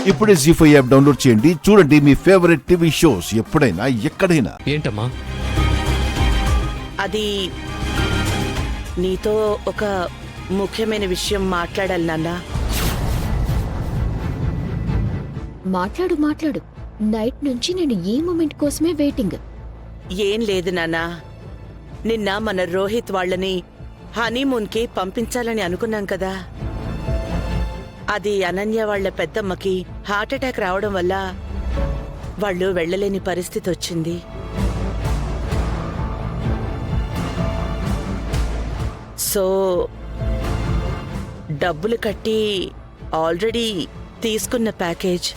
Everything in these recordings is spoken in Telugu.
ఇప్పుడే జీ5 యాప్ డౌన్లోడ్ చేయండి. చూడండి మీ ఫేవరెట్ టీవీ షోస్ ఎప్పుడైనా ఎక్కడైనా. ఏంటమ్మా? అది నీతో ఒక ముఖ్యమైన విషయం మాట్లాడాలి నాన్న. మాట్లాడు. నైట్ నుంచి నేను ఈ మూమెంట్ కోసమే వెయిటింగ్. ఏం లేదు నాన్న, నిన్న మన రోహిత్ వాళ్ళని హనీమూన్కి పంపించాలని అనుకున్నాం కదా. అది అనన్య వాళ్ళ పెద్దమ్మకి హార్ట్అటాక్ రావడం వల్ల వాళ్ళు వెళ్ళలేని పరిస్థితి వచ్చింది. సో డబ్బులు కట్టి ఆల్రెడీ తీసుకున్న ప్యాకేజ్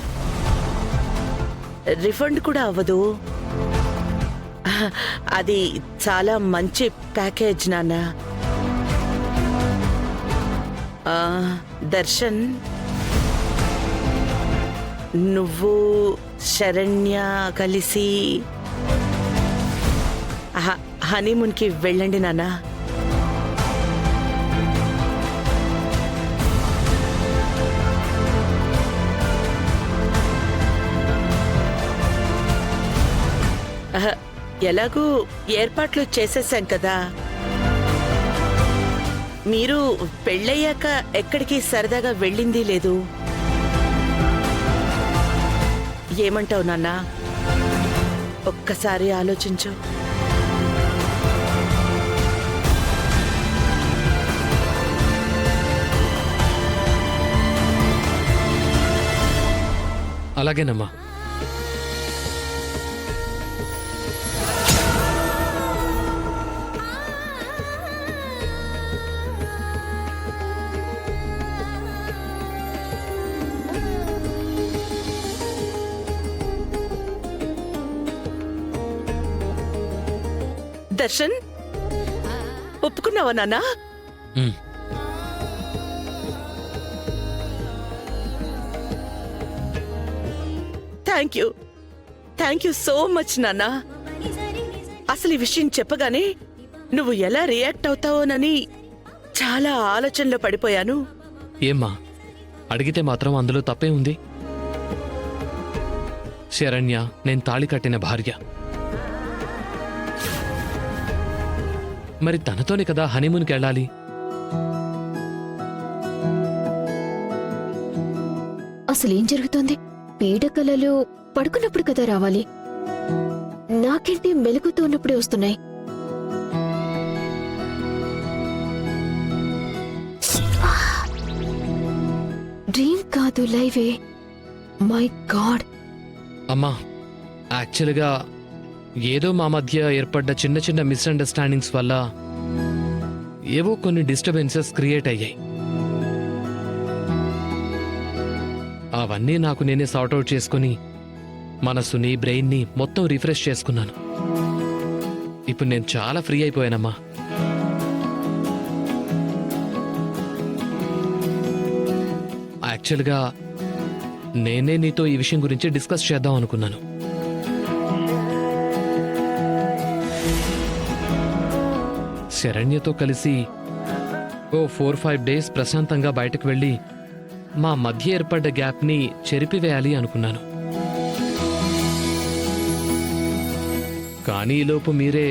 రిఫండ్ కూడా అవ్వదు. అది చాలా మంచి ప్యాకేజ్ నాన్న. దర్శన్, నువ్వు శరణ్య కలిసి హనీమూన్కి వెళ్ళండి నాన్న. ఎలాగూ ఏర్పాట్లు చేసేసాం కదా. మీరు పెళ్ళయ్యాక ఎక్కడికి సరదాగా వెళ్ళింది లేదు. ఏమంటావు నాన్న? ఒక్కసారి ఆలోచించు. అలాగేనమ్మా. దర్శన్, ఒప్పుకున్నావా నాన్న? థ్యాంక్ యూ సో మచ్ నాన్న. అసలు ఈ విషయం చెప్పగానే నువ్వు ఎలా రియాక్ట్ అవుతావోనని చాలా ఆలోచనలో పడిపోయాను. ఏమ్మా, అడిగితే మాత్రం అందులో తప్పే ఉంది. శరణ్య నేను తాళి కట్టిన భార్య. మరి తనతోనే కదా హనీమూన్కి వెళ్ళాలి. అసలేం జరుగుతోంది? పీడకలలు పడుకున్నప్పుడు కదా రావాలి. నాకేంటి మెలకుతూ ఉన్నప్పుడే వస్తున్నాయి. డ్రీమ్ కాదు, లైవే. My God. అమ్మా, యాక్చువల్గా ఏదో మా మధ్య ఏర్పడ్డ చిన్న చిన్న మిస్అండర్స్టాండింగ్స్ వల్ల ఏవో కొన్ని డిస్టర్బెన్సెస్ క్రియేట్ అయ్యాయి. అవన్నీ నాకు నేనే సార్ట్అవుట్ చేసుకుని మనసుని, బ్రెయిన్ని మొత్తం రిఫ్రెష్ చేసుకున్నాను. ఇప్పుడు నేను చాలా ఫ్రీ అయిపోయానమ్మా. యాక్చువల్గా నేనే నీతో ఈ విషయం గురించి డిస్కస్ చేద్దాం అనుకున్నాను. శరణ్యతో కలిసి ఓ 4-5 డేస్ ప్రశాంతంగా బయటకు వెళ్ళి మా మధ్య ఏర్పడ్డ గ్యాప్ని చెరిపివేయాలి అనుకున్నాను. కానీ ఈలోపు మీరే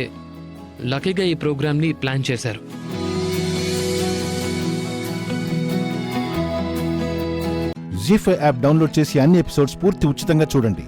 లక్కీగా ఈ ప్రోగ్రామ్ని ప్లాన్ చేశారు. జీ5 యాప్ డౌన్లోడ్ చేసి అన్ని ఎపిసోడ్స్ పూర్తి ఉచితంగా చూడండి.